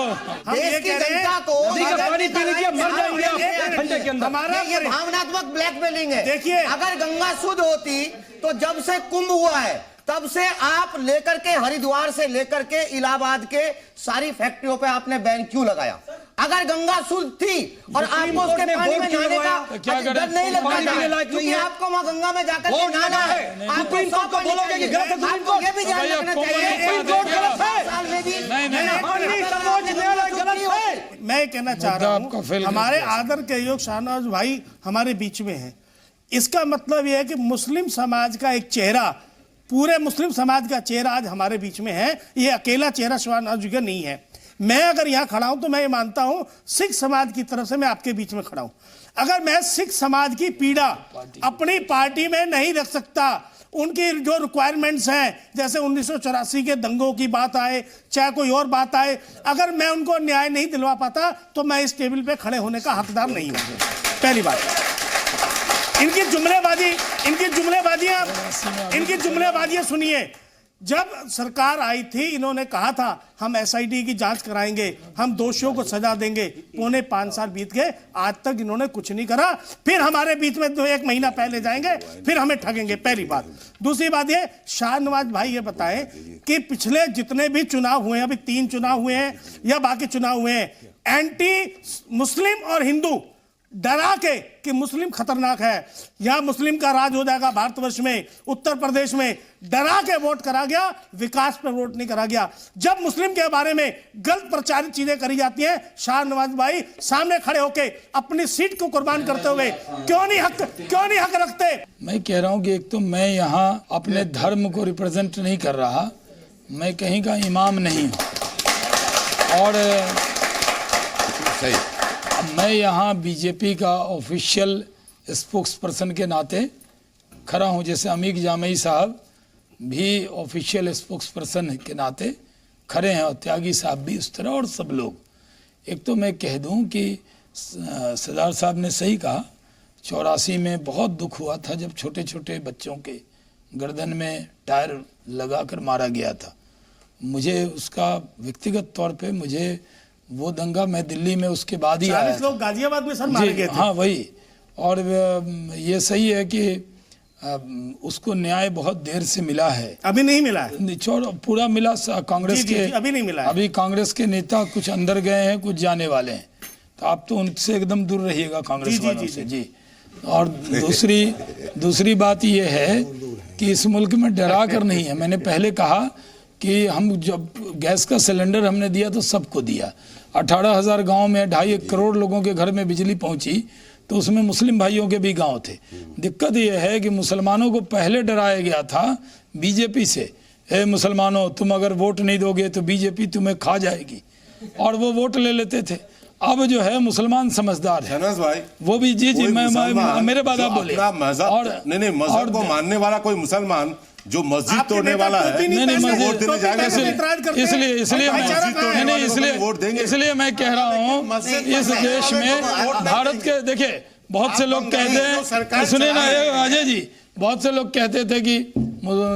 Speaker 3: देश की जनता को
Speaker 9: पानी पी लीजिए, मर जाएंगे आप घंटे के अंदर।
Speaker 11: हमारा ये भावनात्मक ब्लैकमेलिंग है।
Speaker 3: देखिए,
Speaker 11: अगर गंगा शुद्ध होती तो जब से कुंभ हुआ है तब से आप लेकर के हरिद्वार से लेकर के इलाहाबाद के सारी फैक्ट्रियों पे आपने बैन क्यों लगाया? अगर गंगा शुद्ध थी और आपको उसके पानी में नहाने का डर नहीं लगता था, क्योंकि आपको वहां गंगा में जाकर के नहाना है, आपको ये भी ध्यान रखना चाहिए।
Speaker 3: मैं कहना चाह रहा हूँ, हमारे आदर के योग शाहनवाज भाई हमारे बीच में है। इसका मतलब यह है कि मुस्लिम समाज का एक चेहरा, पूरे मुस्लिम समाज का चेहरा आज हमारे बीच में है। ये अकेला चेहरा शाहनवाज जी का नहीं है। मैं अगर यहाँ खड़ा हूं तो मैं ये मानता हूं सिख समाज की तरफ से मैं आपके बीच में खड़ा हूं। अगर मैं सिख समाज की पीड़ा अपनी पार्टी में नहीं रख सकता, उनकी जो रिक्वायरमेंट्स हैं, जैसे 1984 के दंगों की बात आए, चाहे कोई और बात आए, अगर मैं उनको न्याय नहीं दिलवा पाता तो मैं इस टेबल पे खड़े होने का हकदार नहीं हूं। पहली बात, इनकी जुमलेबाजियां सुनिए। जब सरकार आई थी, इन्होंने कहा था हम एसआईटी की जांच कराएंगे, हम दोषियों को सजा देंगे। 5.25 साल बीत गए, आज तक इन्होंने कुछ नहीं करा। फिर हमारे बीच में 1 महीना पहले जाएंगे, फिर हमें ठगेंगे। पहली बात। दूसरी बात ये, शाहनवाज भाई ये बताएं कि पिछले जितने भी चुनाव हुए हैं, अभी 3 चुनाव हुए हैं या बाकी चुनाव हुए हैं, एंटी मुस्लिम और हिंदू डरा के कि मुस्लिम खतरनाक है, यहां मुस्लिम का राज हो जाएगा भारतवर्ष में, उत्तर प्रदेश में, डरा के वोट करा गया, विकास पर वोट नहीं करा गया। जब मुस्लिम के बारे में गलत प्रचारित चीजें करी जाती हैं, शाहनवाज भाई सामने खड़े होके अपनी सीट को कुर्बान करते हुए क्यों नहीं हक रखते?
Speaker 10: मैं कह रहा हूं कि एक तो मैं यहाँ अपने धर्म को रिप्रेजेंट नहीं कर रहा, मैं कहीं का इमाम नहीं हूं, और मैं यहाँ बीजेपी का ऑफिशियल स्पोक्स पर्सन के नाते खड़ा हूँ। जैसे अमीक जामई साहब भी ऑफिशियल स्पोक्स पर्सन के नाते खड़े हैं, और त्यागी साहब भी उस तरह, और सब लोग। एक तो मैं कह दूं कि सरदार साहब ने सही कहा, 84 में बहुत दुख हुआ था जब छोटे छोटे बच्चों के गर्दन में टायर लगाकर मारा गया था। मुझे उसका व्यक्तिगत तौर पे मुझे वो दंगा, मैं दिल्ली में उसके बाद ही आया।
Speaker 3: 40 लोग गाजियाबाद में सर मारे गए थे।
Speaker 10: हाँ वही। और ये सही है कि उसको न्याय बहुत देर से मिला है,
Speaker 3: अभी नहीं मिला है।
Speaker 10: निचोड़ पूरा मिला कांग्रेस के,
Speaker 3: अभी नहीं मिला है।
Speaker 10: अभी कांग्रेस के नेता कुछ अंदर गए हैं, कुछ जाने वाले हैं, तो आप तो उनसे एकदम दूर रहिएगा कांग्रेस वालों से जी। और दूसरी बात ये है कि इस मुल्क में डरा कर नहीं है। मैंने पहले कहा कि हम जब गैस का सिलेंडर हमने दिया तो सबको दिया। 18,000 गाँव में 2.5 करोड़ लोगों के घर में बिजली पहुंची, तो उसमें मुस्लिम भाइयों के भी गांव थे। दिक्कत यह है कि मुसलमानों को पहले डराया गया था बीजेपी से, हे मुसलमानों तुम अगर वोट नहीं दोगे तो बीजेपी तुम्हें खा जाएगी, और वो वोट ले लेते थे। अब जो है मुसलमान समझदार है।
Speaker 13: शहनाज भाई,
Speaker 10: वो भी जी
Speaker 13: कोई
Speaker 10: मैं
Speaker 13: मुसलमान
Speaker 10: मेरे बाद
Speaker 13: जो
Speaker 10: आप बोले।
Speaker 13: अपना मजहब नहीं मजहब को मानने वाला कोई मुसलमान जो मस्जिद तोड़ने वाला है,
Speaker 10: नहीं
Speaker 13: वोट देने जाएगा।
Speaker 10: इसलिए मैं कह रहा हूँ इस देश में भारत के, देखिए बहुत से लोग कहते हैं, सुनिए ना अजय जी, बहुत से लोग कहते थे कि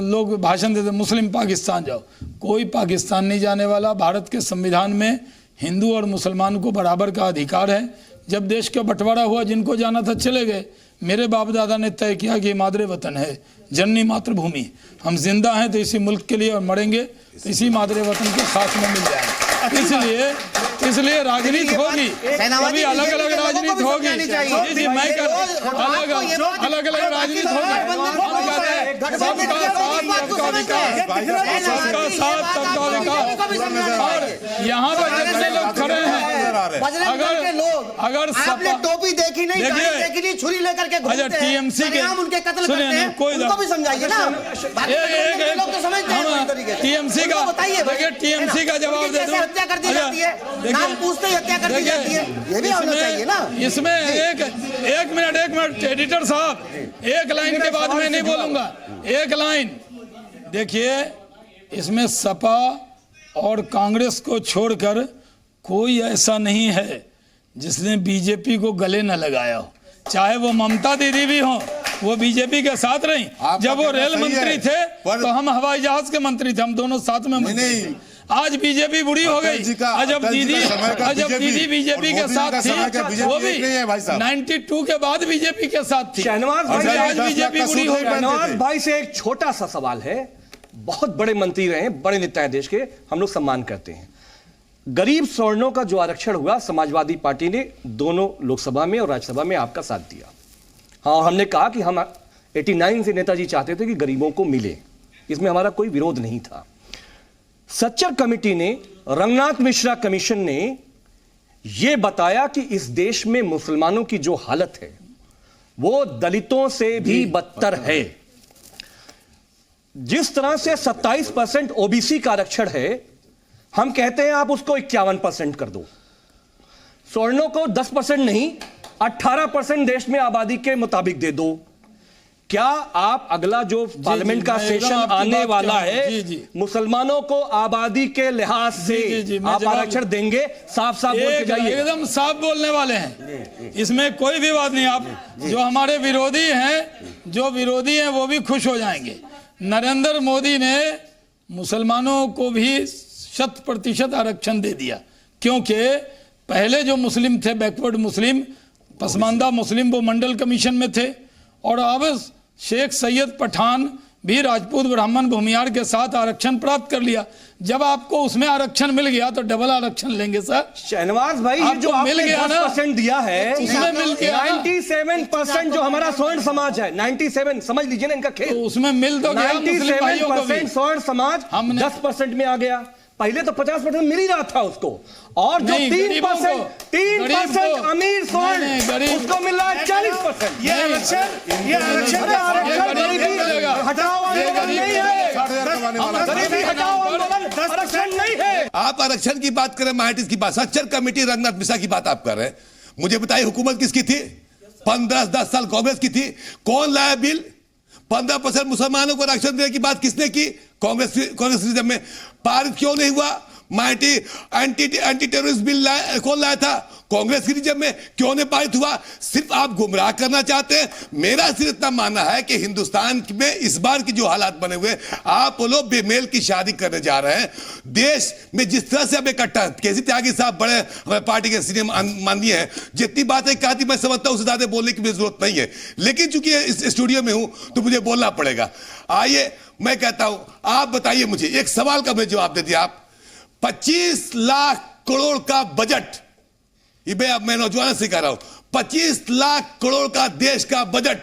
Speaker 10: लोग भाषण देते मुस्लिम पाकिस्तान जाओ, कोई पाकिस्तान नहीं जाने वाला। भारत के संविधान में हिंदू और मुसलमान को बराबर का अधिकार है। जब देश का बंटवारा हुआ, जिनको जाना था चले गए। मेरे बाप दादा ने तय किया कि मादरे वतन है, जननी मातृभूमि, हम जिंदा हैं तो इसी मुल्क के लिए और मरेंगे तो इसी मादरे वतन के साथ में मिल जाएंगे। इसलिए राजनीति होगी, कभी अलग अलग राजनीति होगी। जी जी मैं अलग अलग राजनीति होगी। सबका साथ सबका विकास। और यहाँ पर जितने लोग खड़े हैं, अगर
Speaker 14: आपने टोपी देखी नहीं, देखी नहीं, छुरी लेकर के घूमते हैं,
Speaker 10: टीएमसी के
Speaker 14: उनके कत्ल करते हैं, उनको भी समझाइए ना। लोग तो समझते हैं
Speaker 10: टीएमसी का, देखिए टीएमसी का जवाब दे दूं,
Speaker 14: हत्या कर दी जाती है, नाम पूछते ही हत्या कर दी जाती है, ये भी होना चाहिए ना।
Speaker 10: इसमें एक मिनट एडिटर साहब, एक लाइन के बाद मैं नहीं बोलूंगा, एक लाइन देखिए। इसमें सपा और कांग्रेस को छोड़कर कोई ऐसा नहीं है जिसने बीजेपी को गले न लगाया हो, चाहे वो ममता दीदी भी हो, वो बीजेपी के साथ रही। जब वो रेल मंत्री थे तो हम हवाई जहाज के मंत्री थे, हम दोनों साथ में मंत्री थे। आज बीजेपी बुरी हो गई, जब दीदी बीजेपी के साथ थी, वो भी 92 के बाद बीजेपी के साथ थी।
Speaker 9: आज बीजेपी बुरी हो गई। शहनवाज भाई से एक छोटा सा सवाल है, बहुत बड़े मंत्री रहे, बड़े नेता हैं देश के, हम लोग सम्मान करते हैं। गरीब सवर्णों का जो आरक्षण हुआ, समाजवादी पार्टी ने दोनों लोकसभा में और राज्यसभा में आपका साथ दिया। हाँ, हमने कहा कि हम 89 से नेताजी चाहते थे कि गरीबों को मिले, इसमें हमारा कोई विरोध नहीं था। सच्चर कमेटी ने, रंगनाथ मिश्रा कमीशन ने यह बताया कि इस देश में मुसलमानों की जो हालत है वो दलितों से भी बदतर है। जिस तरह से 27% ओबीसी का आरक्षण है, हम कहते हैं आप उसको 51% कर दो। सवर्णों को 10% नहीं, 18% देश में आबादी के मुताबिक दे दो। क्या आप अगला जो पार्लियामेंट का सेशन आने वाला है, मुसलमानों को आबादी के लिहाज से आप आरक्षण देंगे? साफ साफ बोल के जाइए।
Speaker 10: एकदम साफ बोलने वाले हैं, इसमें कोई विवाद नहीं। आप जो हमारे विरोधी हैं वो भी खुश हो जाएंगे। नरेंद्र मोदी ने मुसलमानों को भी 100% आरक्षण दे दिया, क्योंकि पहले जो मुस्लिम थे, बैकवर्ड मुस्लिम, पसमानदा मुस्लिम, वो मंडल कमीशन में थे, और अब शेख सैयद पठान भी राजपूत ब्राह्मण भूमियार के साथ आरक्षण प्राप्त कर लिया। जब आपको उसमें आरक्षण मिल गया तो डबल आरक्षण लेंगे सर।
Speaker 9: शहनवाज भाई, जो मिल गया 10% दिया है,
Speaker 10: उसमें मिल गया
Speaker 9: 97% जो हमारा स्वर्ण समाज है, 97 समझ लीजिए ना इनका खेल,
Speaker 10: तो उसमें मिल तो गया।
Speaker 9: 97% स्वर्ण समाज 10% में आ गया। पहले तो 50% मिल ही रहा था उसको, और जो 3% अमीर स्वर्ण, उसको मिल रहा है 40%।
Speaker 3: ये आरक्षण
Speaker 9: नहीं है।
Speaker 15: आप आरक्षण की बात करें, माइनॉरिटीज की बात, सच्चर कमेटी रंगनाथ मिश्रा की बात आप कर रहे हैं। मुझे बताइए, हुकूमत किसकी थी? 15-10 साल कांग्रेस की थी। कौन लाया बिल? 15% मुसलमानों को आरक्षण देने की बात किसने की? कांग्रेस में पारित क्यों नहीं हुआ? एंटी टेररिस्ट बिल कौन लाया था? कांग्रेस की रिजम में क्यों नहीं पारित हुआ? सिर्फ आप गुमराह करना चाहते हैं। मेरा सिर्फ इतना मानना है कि हिंदुस्तान में इस बार की जो हालात बने हुए, आप लोग बेमेल की शादी करने जा रहे हैं। देश में जिस तरह से अब इकट्ठा, केसी त्यागी साहब बड़े हमारे पार्टी के सीनियर माननीय है, जितनी बातें कहा थी मैं समझता हूं उससे ज्यादा बोलने की जरूरत नहीं है, लेकिन चूंकि इस स्टूडियो में हूं तो मुझे बोलना पड़ेगा। आइए मैं कहता हूं, आप बताइए मुझे एक सवाल का मुझे जवाब दे दिया आप। 25 लाख करोड़ का बजट, ये मैं नौजवानों से कह रहा हूं, 25 लाख करोड़ का देश का बजट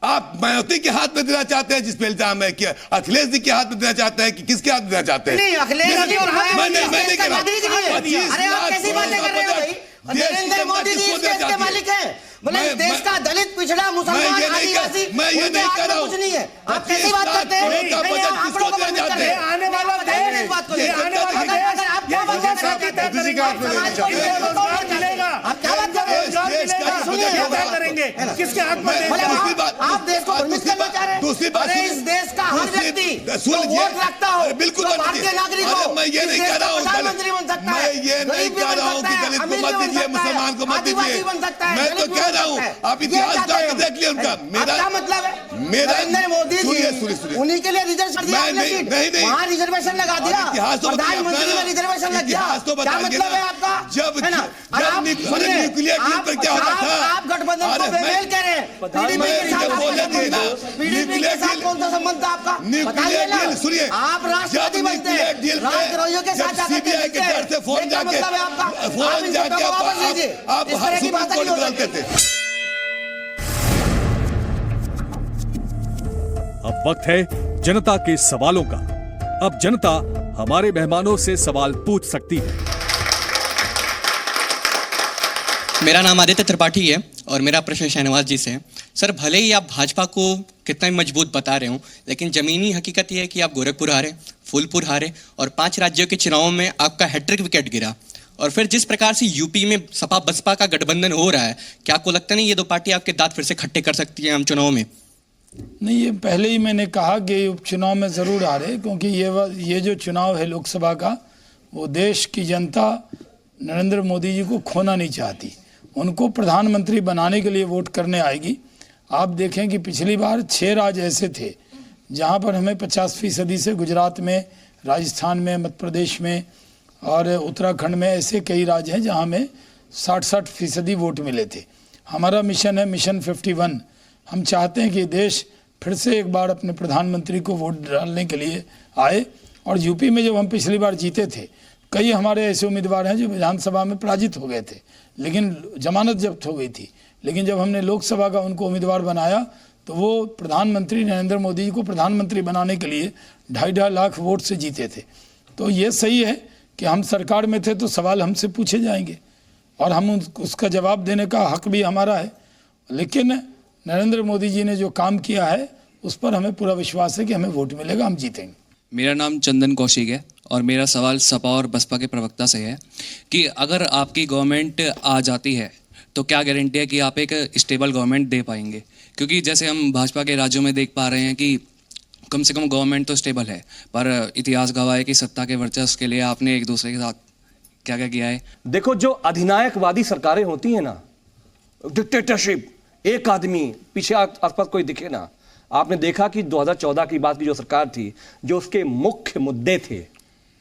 Speaker 15: आप मायावती के हाथ में देना चाहते हैं, जिसपे इल्जाम है कि अखिलेश जी के हाथ में देना चाहते हैं, कि किसके हाथ में देना चाहते हैं?
Speaker 14: नहीं, अखिलेश जी और
Speaker 15: मैं नहीं कह रहा।
Speaker 14: अरे आप कैसी बातें कर रहे हो भाई? नरेंद्र मोदी जी इस देश के मालिक हैं। बोले इस देश का दलित, पिछड़ा, मुसलमान, आदिवासी,
Speaker 15: मैं ये नहीं कर रहा हूं।
Speaker 14: कुछ नहीं है। आप कैसी बात करते हैं?
Speaker 15: आने वाला देश
Speaker 14: आप क्या बात कर रहे हैं? समाज को आप क्या बात कर रहे हैं? सुनिए,
Speaker 3: क्या करेंगे? किसके हाथ में?
Speaker 14: आप देश को भ्रमित करना चाह रहे हैं।
Speaker 15: दूसरी बात,
Speaker 14: इस देश का हर व्यक्ति वोट रखता हो,
Speaker 15: बिल्कुल
Speaker 14: भारतीय नागरिक हो,
Speaker 15: मैं ये नहीं कह रहा हूँ,
Speaker 14: प्रधानमंत्री बन सकता है,
Speaker 15: मैं ये नहीं कह रहा हूँ कि दलित को मत दीजिए, मुसलमान को मत दीजिए, मैं तो कह रहा हूँ आप इतिहास जाके देख लिया उनका। मेरा
Speaker 14: क्या मतलब है? नरेंद्र मोदी जी उन्हीं के लिए रिजर्वेशन दिया, वहाँ रिजर्वेशन लगा दिया, प्रधानमंत्री में रिजर्वेशन लग गया, क्या मतलब है आपका?
Speaker 15: जब न्यूक्लियर डील पर क्या होता था,
Speaker 14: आप गठबंधन को बेमेल कह रहे हैं, पीडीपी के साथ कौन सा संबंध था आपका? बताइए ना।
Speaker 15: सुनिए,
Speaker 14: आप राष्ट्रपति बनते हैं, राष्ट्रद्रोहियों के साथ जाकर
Speaker 15: के डर से फोन जाके
Speaker 14: मतलब है आपका?
Speaker 15: फोन जाके आप
Speaker 14: सुप्रीम कोर्ट
Speaker 15: बदलते थे।
Speaker 1: अब वक्त है जनता के सवालों का। अब जनता हमारे मेहमानों से सवाल पूछ सकती है।
Speaker 16: मेरा नाम आदित्य त्रिपाठी है और मेरा प्रश्न शहनवाज जी से है। सर, भले ही आप भाजपा को कितना भी मजबूत बता रहे हो, लेकिन जमीनी हकीकत यह है कि आप गोरखपुर हारे, फूलपुर हारे और 5 राज्यों के चुनावों में आपका हैट्रिक विकेट गिरा। और फिर जिस प्रकार से यूपी में सपा बसपा का गठबंधन हो रहा है, क्या आपको लगता नहीं ये दो पार्टी आपके दांत फिर से खट्टे कर सकती है आम चुनाव में?
Speaker 10: नहीं, ये पहले ही मैंने कहा कि उपचुनाव में ज़रूर हारे, क्योंकि ये जो चुनाव है लोकसभा का, वो देश की जनता नरेंद्र मोदी जी को खोना नहीं चाहती, उनको प्रधानमंत्री बनाने के लिए वोट करने आएगी। आप देखें कि पिछली बार 6 राज्य ऐसे थे जहाँ पर हमें 50% से, गुजरात में, राजस्थान में, मध्य प्रदेश में और उत्तराखंड में ऐसे कई राज्य हैं जहाँ हमें 60-60% वोट मिले थे। हमारा मिशन है मिशन 51। हम चाहते हैं कि देश फिर से एक बार अपने प्रधानमंत्री को वोट डालने के लिए आए। और यूपी में जब हम पिछली बार जीते थे, कई हमारे ऐसे उम्मीदवार हैं जो विधानसभा में पराजित हो गए थे, लेकिन जमानत जब्त हो गई थी, लेकिन जब हमने लोकसभा का उनको उम्मीदवार बनाया तो वो प्रधानमंत्री नरेंद्र मोदी जी को प्रधानमंत्री बनाने के लिए 2.5 लाख वोट से जीते थे। तो ये सही है कि हम सरकार में थे तो सवाल हमसे पूछे जाएंगे और हम उसका जवाब देने का हक भी हमारा है, लेकिन नरेंद्र मोदी जी ने जो काम किया है उस पर हमें पूरा विश्वास है कि हमें वोट मिलेगा, हम जीतेंगे।
Speaker 17: मेरा नाम चंदन कौशिक है और मेरा सवाल सपा और बसपा के प्रवक्ता से है कि अगर आपकी गवर्नमेंट आ जाती है तो क्या गारंटी है कि आप एक स्टेबल गवर्नमेंट दे पाएंगे? क्योंकि जैसे हम भाजपा के राज्यों में देख पा रहे हैं कि कम से कम गवर्नमेंट तो स्टेबल है, पर इतिहास गवाह है कि सत्ता के वर्चस्व के लिए आपने एक दूसरे के साथ क्या क्या किया है।
Speaker 9: देखो, जो अधिनायकवादी सरकारें होती हैं ना, डिक्टेटरशिप, एक आदमी पीछे आसपास कोई दिखे ना। आपने देखा कि 2014 की बात की जो सरकार थी, जो उसके मुख्य मुद्दे थे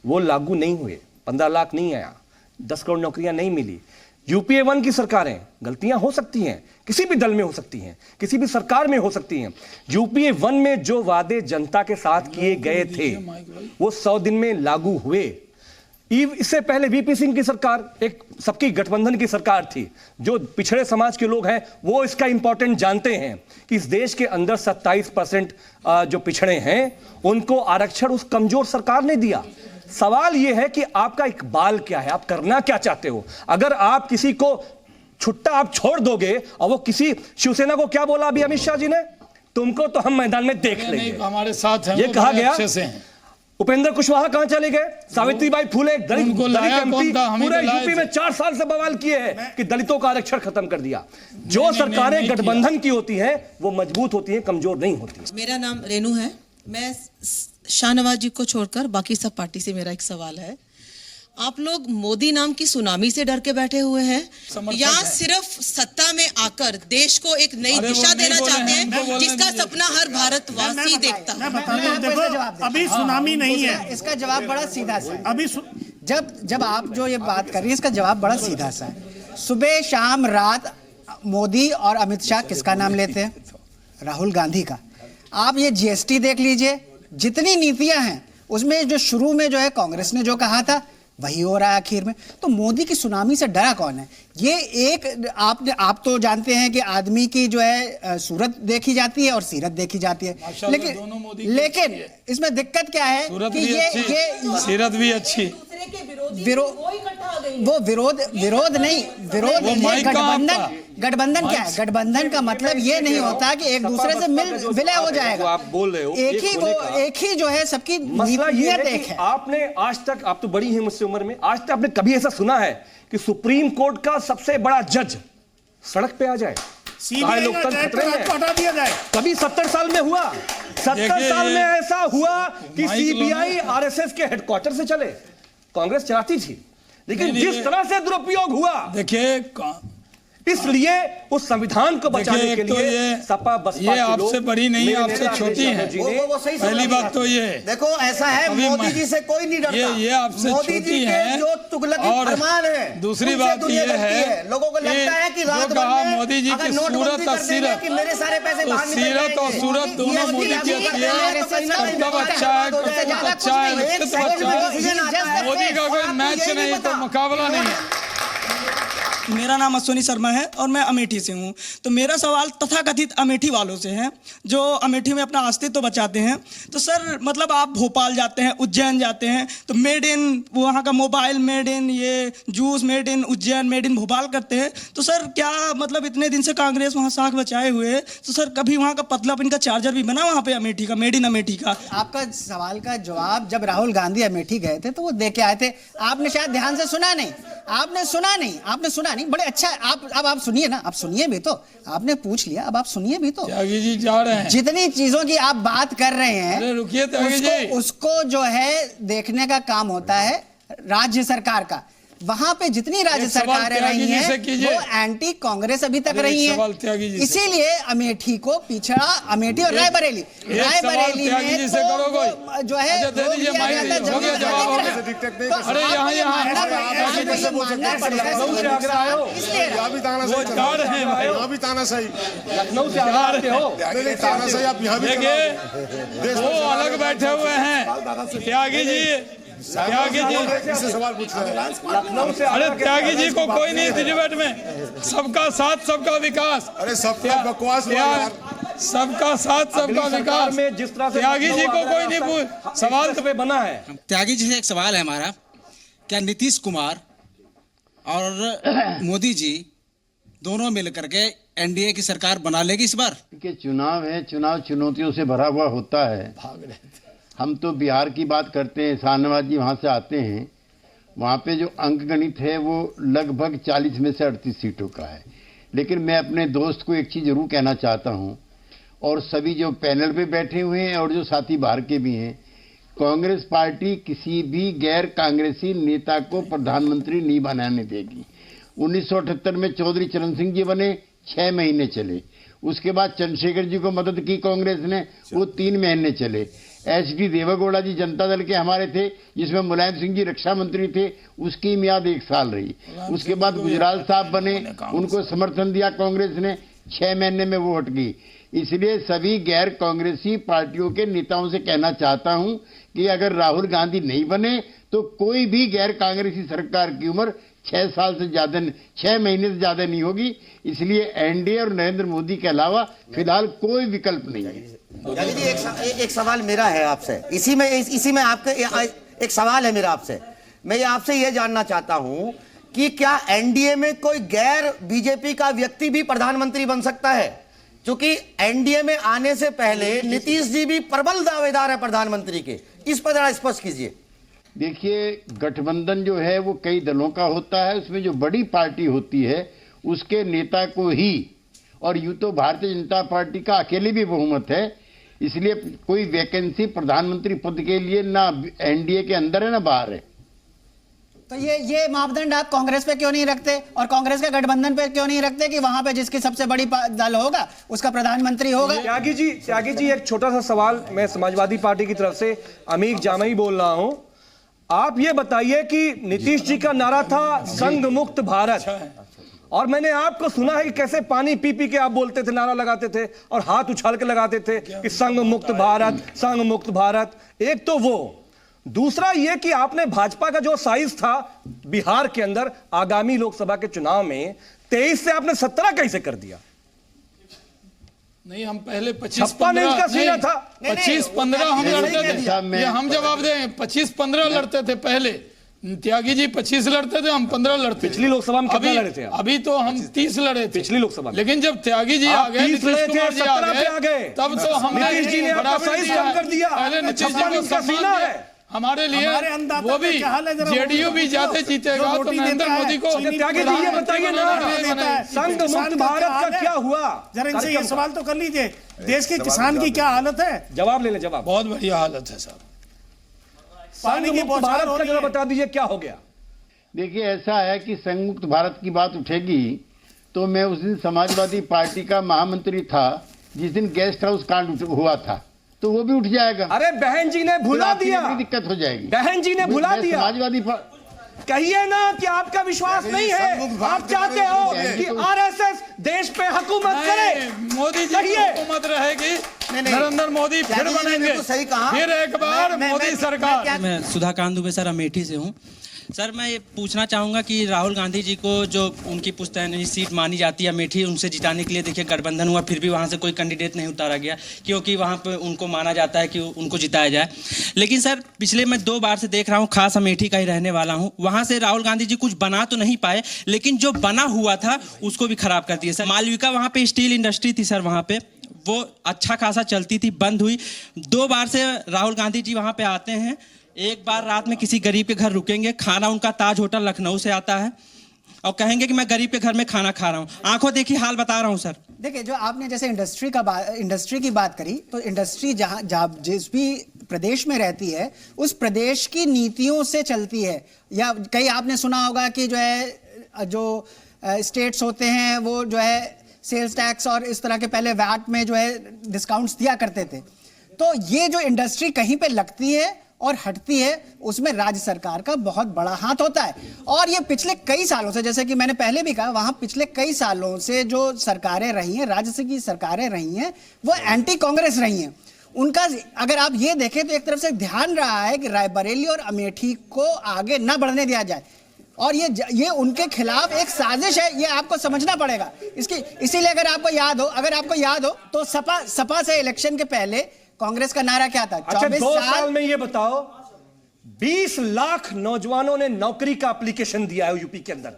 Speaker 9: वो लागू नहीं हुए। 15 लाख नहीं आया, 10 करोड़ नौकरियां नहीं मिली। यूपीए 1 की सरकारें, गलतियां हो सकती हैं, किसी भी दल में हो सकती हैं, किसी भी सरकार में हो सकती हैं। यूपीए 1 में जो वादे जनता के साथ किए गए थे वो 100 दिन में लागू हुए। इससे पहले वीपी सिंह की सरकार एक सबकी गठबंधन की सरकार थी। जो पिछड़े समाज के लोग हैं वो इसका इंपॉर्टेंट जानते हैं कि इस देश के अंदर 27% जो पिछड़े हैं उनको आरक्षण उस कमजोर सरकार ने दिया। सवाल यह है कि आपका इकबाल क्या है, आप करना क्या चाहते हो? अगर आप किसी को छुट्टा आप छोड़ दोगे, और वो किसी शिवसेना को क्या बोला अभी अमित शाह जी ने, तुमको तो हम मैदान में देख लेंगे,
Speaker 10: हमारे साथ हैं,
Speaker 9: ये कहा गया। उपेंद्र कुशवाहा कहां चले गए? सावित्रीबाई फूले, दलित एमपी, पूरे यूपी में 4 साल से बवाल किए हैं कि दलितों का आरक्षण खत्म कर दिया। जो सरकारें गठबंधन की होती हैं वो मजबूत होती हैं, कमजोर नहीं होती।
Speaker 18: मेरा नाम रेनू है। मैं शाहनवाज जी को छोड़कर बाकी सब पार्टी से मेरा एक सवाल है। आप लोग मोदी नाम की सुनामी से डर के बैठे हुए हैं या सिर्फ सत्ता में आकर देश को एक नई दिशा देना चाहते हैं जिसका सपना हर भारतवासी देखता है?
Speaker 3: अभी सुनामी नहीं है।
Speaker 8: इसका जवाब बड़ा सीधा सा है। अभी जब आप जो ये बात कर रही है, इसका जवाब बड़ा सीधा सा है। सुबह शाम रात मोदी और अमित शाह किसका नाम लेते हैं? राहुल गांधी का। आप ये जीएसटी देख लीजिए, जितनी नीतियां हैं उसमें जो शुरू में जो है कांग्रेस ने जो कहा था वही हो रहा है आखिर में। तो मोदी की सुनामी से डरा कौन है? ये एक आप तो जानते हैं कि आदमी की जो है सूरत देखी जाती है और सीरत देखी जाती है, लेकिन इसमें दिक्कत क्या है कि ये
Speaker 10: सीरत भी अच्छी,
Speaker 8: वो विरोध नहीं, गठबंधन गठबंधन क्या है? गठबंधन का मतलब ये नहीं होता कि एक दूसरे से मिल विलय हो जाएगा।
Speaker 9: आप बोल रहे हो
Speaker 8: एक ही जो है सबकी नीयत एक है।
Speaker 9: आपने आज तक, आप तो बड़ी हैं मुझसे उम्र में, आज तक आपने कभी ऐसा सुना है कि सुप्रीम कोर्ट का सबसे बड़ा जज सड़क पे आ जाए? लोकतंत्र खतरे में
Speaker 3: हटा दिया जाए।
Speaker 9: कभी 70 साल में हुआ? 70 साल में ऐसा हुआ कि सीबीआई आरएसएस के हेडक्वार्टर से चले? कांग्रेस चलाती थी, लेकिन जिस तरह से दुरुपयोग हुआ,
Speaker 10: देखिए,
Speaker 9: इसलिए उस संविधान को बचाने के लिए सपा बसपा
Speaker 10: ये आपसे बड़ी नहीं, आपसे छोटी है।
Speaker 14: वो सही
Speaker 10: पहली बात तो ये
Speaker 14: देखो, ऐसा है मोदी जी से कोई नहीं डरता।
Speaker 10: ये आपसे छोटी है।
Speaker 14: जो तुगलकी फरमान है,
Speaker 10: दूसरी बात ये है,
Speaker 14: लोगों को लगता है कि रात
Speaker 10: भर में मोदी जी की सूरत और सीरत,
Speaker 14: कि मेरे सारे पैसे बाहर निकल जाएंगे।
Speaker 10: सीरत और सूरत दोनों मोदी की अच्छी है। कब अच्छा है, कब अच्छा है, मोदी का कोई मैच नहीं, तो मुकाबला नहीं है।
Speaker 19: मेरा नाम अश्विनी शर्मा है और मैं अमेठी से हूँ। तो मेरा सवाल तथाकथित अमेठी वालों से है, जो अमेठी में अपना अस्तित्व बचाते हैं। तो सर, मतलब आप भोपाल जाते हैं, उज्जैन जाते हैं, तो मेड इन वहाँ का मोबाइल, मेड इन ये juice, made in Ujjain, made in Bhopal करते हैं। तो सर क्या मतलब इतने दिन से कांग्रेस वहाँ साख बचाए हुए है, तो सर कभी वहाँ का पतला पिन का चार्जर भी बना वहाँ पे अमेठी का, मेड इन अमेठी का?
Speaker 8: आपका सवाल का जवाब, जब राहुल गांधी अमेठी गए थे तो वो दे के आए थे। आपने शायद ध्यान से सुना नहीं, आपने सुना नहीं। बड़े अच्छा है, आप सुनिए ना, आप सुनिए भी तो, आपने पूछ लिया, अब आप सुनिए भी तो।
Speaker 10: त्यागी जी जा रहे हैं।
Speaker 8: जितनी चीजों की आप बात कर रहे हैं,
Speaker 10: अरे रुकिए त्यागी जी,
Speaker 8: उसको जो है देखने का काम होता है राज्य सरकार का। वहां पे जितनी राज्य सरकारें रही हैं वो एंटी कांग्रेस अभी तक रही हैं, इसीलिए अमेठी को पिछड़ा, अमेठी और रायबरेली में जो है
Speaker 10: अरे यहाँ
Speaker 3: भी ताना सही,
Speaker 9: लखनऊ से आ रहे हो,
Speaker 3: ताना सही आप यहाँ भी
Speaker 10: वो अलग बैठे हुए हैं। त्यागी जी, त्यागी जी
Speaker 3: सवाल पूछ रहे हैं।
Speaker 10: अरे त्यागी जी को कोई नहीं डिबेट में, सबका साथ सबका विकास।
Speaker 3: अरे सबका बकवास,
Speaker 10: सबका साथ सबका विकास
Speaker 9: में जिस तरह से
Speaker 10: त्यागी जी को कोई नहीं पूछ, सवाल तो पे बना है।
Speaker 20: त्यागी जी से एक सवाल है हमारा, क्या नीतीश कुमार और मोदी जी दोनों मिलकर के एनडीए की सरकार बना लेगी इस बार?
Speaker 7: देखिए, चुनाव है, चुनाव चुनौतियों से भरा हुआ होता है। हम तो बिहार की बात करते हैं, शाहनवाज जी वहाँ से आते हैं, वहाँ पे जो अंक गणित है वो लगभग 40 में से 38 सीटों का है। लेकिन मैं अपने दोस्त को एक चीज़ जरूर कहना चाहता हूँ, और सभी जो पैनल पे बैठे हुए हैं और जो साथी बाहर के भी हैं, कांग्रेस पार्टी किसी भी गैर कांग्रेसी नेता को प्रधानमंत्री नहीं बनाने देगी। 1978 में चौधरी चरण सिंह जी बने, 6 महीने चले। उसके बाद चंद्रशेखर जी को मदद की कांग्रेस ने, वो 3 महीने चले। एच.डी. देवेगौड़ा जी जनता दल के हमारे थे, जिसमें मुलायम सिंह जी रक्षा मंत्री थे, उसकी मियाद 1 साल रही। उसके बाद गुजराल साहब बने, उनको समर्थन दिया कांग्रेस ने, 6 महीने में वो हट गई। इसलिए सभी गैर कांग्रेसी पार्टियों के नेताओं से कहना चाहता हूं कि अगर राहुल गांधी नहीं बने तो कोई भी गैर कांग्रेसी सरकार की उम्र 6 साल से ज्यादा, 6 महीने से ज्यादा नहीं होगी। इसलिए एनडीए और नरेंद्र मोदी के अलावा फिलहाल कोई विकल्प नहीं है।
Speaker 14: एक सवाल मेरा है आपसे, इसी में आपके एक सवाल है मेरा आपसे। मैं आपसे यह जानना चाहता हूं कि क्या एनडीए में कोई गैर बीजेपी का व्यक्ति भी प्रधानमंत्री बन सकता है? क्योंकि एनडीए में आने से पहले नीतीश जी भी प्रबल दावेदार है प्रधानमंत्री के, इस पर जरा स्पष्ट कीजिए।
Speaker 7: देखिए, गठबंधन जो है वो कई दलों का होता है, उसमें जो बड़ी पार्टी होती है उसके नेता को ही, और यूं तो भारतीय जनता पार्टी का अकेले भी बहुमत है, इसलिए कोई वैकेंसी प्रधानमंत्री पद के लिए ना एनडीए के अंदर है ना बाहर है।
Speaker 8: तो ये मापदंड आप कांग्रेस पे क्यों नहीं रखते और कांग्रेस के गठबंधन पे क्यों नहीं रखते कि वहां पे जिसकी सबसे बड़ी दल होगा उसका प्रधानमंत्री होगा?
Speaker 9: त्यागी जी एक छोटा सा सवाल, मैं समाजवादी पार्टी की तरफ से अमीर जामई बोल रहा हूं। आप ये बताइए कि नीतीश जी का नारा था संघ मुक्त भारत, और मैंने आपको सुना है कि कैसे पानी पी पी के आप बोलते थे, नारा लगाते थे और हाथ उछाल के लगाते थे कि संघ मुक्त भारत, संघ मुक्त भारत। एक तो वो, दूसरा ये कि आपने भाजपा का जो साइज था बिहार के अंदर आगामी लोकसभा के चुनाव में 23 से आपने 17 कैसे कर दिया?
Speaker 10: नहीं, हम पहले 25-15
Speaker 8: था,
Speaker 10: 25-15 हम लड़ते थे। ये हम जवाब दें, 25-15 लड़ते थे पहले, त्यागी जी 25 लड़ते थे, हम 15 लड़ते।
Speaker 9: पिछली लोकसभा में कितना लड़े थे आप?
Speaker 10: अभी तो हम 30 लड़े थे
Speaker 9: पिछली लोकसभा में।
Speaker 10: लेकिन जब त्यागी जी आ गए, नीतीश कुमार जी आ गए, तब तो हमने
Speaker 9: नीतीश जी ने आपका साइज कम कर दिया।
Speaker 10: पहले नीतीश जी को सम्मान दिया। हमारे लिए वो भी जेडीयू भी जाते जीतेगा तो नरेंद्र मोदी को।
Speaker 9: त्यागी जी ये बताइए ना, संघ मुक्त भारत का क्या हुआ?
Speaker 3: जरा इनसे ये सवाल तो कर लीजिए, देश के किसान की क्या हालत है?
Speaker 9: जवाब ले ले, जवाब।
Speaker 10: बहुत बढ़िया हालत है साहब।
Speaker 9: संघ मुक्त भारत का जरा बता दीजिए क्या हो गया?
Speaker 7: देखिए, ऐसा है कि संघ मुक्त भारत की बात उठेगी तो मैं उस दिन समाजवादी पार्टी का महामंत्री था जिस दिन गेस्ट हाउस कांड हुआ था, तो वो भी उठ जाएगा।
Speaker 9: अरे बहन जी ने भुला दिया,
Speaker 7: दिक्कत हो जाएगी।
Speaker 9: बहन जी ने भुला दिया।
Speaker 7: समाजवादी
Speaker 9: कहिए ना कि आपका विश्वास नहीं है, आप चाहते हो कि आरएसएस देश पे हुकूमत करे।
Speaker 10: मोदी जी की हुकूमत रहेगी, नरेंद्र मोदी फिर बनेंगे,
Speaker 14: सही कहा।
Speaker 10: फिर एक बार मोदी सरकार।
Speaker 21: मैं सुधाकांत दुबे सर अमेठी से हूँ। सर मैं ये पूछना चाहूँगा कि राहुल गांधी जी को जो उनकी पुश्तैनी सीट मानी जाती है अमेठी, उनसे जिताने के लिए देखिए गठबंधन हुआ, फिर भी वहाँ से कोई कैंडिडेट नहीं उतारा गया क्योंकि वहाँ पे उनको माना जाता है कि उनको जिताया जाए। लेकिन सर पिछले मैं 2 बार से देख रहा हूँ, खास अमेठी का ही रहने वाला हूँ, वहाँ से राहुल गांधी जी कुछ बना तो नहीं पाए, लेकिन जो बना हुआ था उसको भी खराब कर दिया। सर मालविका वहाँ पे स्टील इंडस्ट्री थी सर, वहाँ पे वो अच्छा खासा चलती थी, बंद हुई। 2 बार से राहुल गांधी जी वहाँ पे आते हैं, एक बार रात में किसी गरीब के घर रुकेंगे, खाना उनका ताज होटल लखनऊ से आता है और कहेंगे कि मैं गरीब के घर में खाना खा रहा हूँ। आंखों देखी हाल बता रहा हूँ सर।
Speaker 8: देखिए, जो आपने जैसे इंडस्ट्री की बात करी, तो इंडस्ट्री जहाँ जिस भी प्रदेश में रहती है उस प्रदेश की नीतियों से चलती है। या कई आपने सुना होगा कि जो है जो स्टेट्स होते हैं वो जो है सेल्स टैक्स और इस तरह के पहले वैट में जो है डिस्काउंट्स दिया करते थे। तो ये जो इंडस्ट्री कहीं पे लगती है और हटती है, उसमें राज्य सरकार का बहुत बड़ा हाथ होता है। और ये पिछले कई सालों से, जैसे कि मैंने पहले भी कहा, वहां पिछले कई सालों से जो सरकारें रही हैं, राज्य की सरकारें रही हैं, वो एंटी कांग्रेस रही हैं। उनका अगर आप ये देखें तो एक तरफ से ध्यान रहा है कि रायबरेली और अमेठी को आगे न बढ़ने दिया जाए, और ये उनके खिलाफ एक साजिश है, ये आपको समझना पड़ेगा। इसीलिए अगर आपको याद हो तो सपा से इलेक्शन के पहले कांग्रेस का नारा क्या था?
Speaker 9: अच्छा, 2 साल में ये बताओ 20 लाख नौजवानों ने नौकरी का एप्लीकेशन दिया है यूपी के अंदर।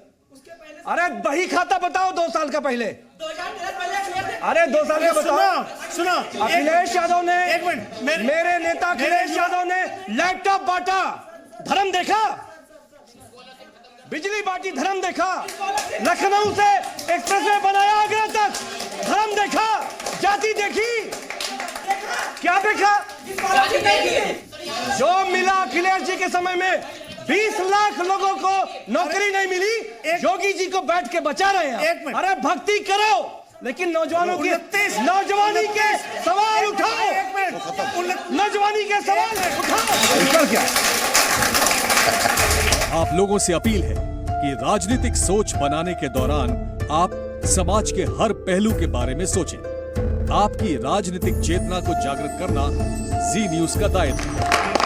Speaker 9: अरे बही खाता बताओ 2 साल का पहले। अरे 2 साल का बताओ।
Speaker 3: सुनो,
Speaker 9: अखिलेश यादव ने,
Speaker 3: एक मिनट,
Speaker 9: मेरे नेता अखिलेश यादव ने लैपटॉप बांटा, धर्म देखा, बिजली बांटी, धर्म देखा, लखनऊ से एक्सप्रेसवे बनाया आगरा तक, धर्म देखा, जाति देखी, क्या देखा? जो मिला अखिलेश जी के समय में 20 लाख लोगों को नौकरी नहीं मिली, योगी जी को बैठ के बचा रहे हैं। अरे भक्ति करो, लेकिन नौजवानों की नौजवानी के सवाल उठाओ, नौजवानी के सवाल उठाओ।
Speaker 1: क्या आप लोगों से अपील है कि राजनीतिक सोच बनाने के दौरान आप समाज के हर पहलू के बारे में सोचें। आपकी राजनीतिक चेतना को जागृत करना जी न्यूज़ का दायित्व है।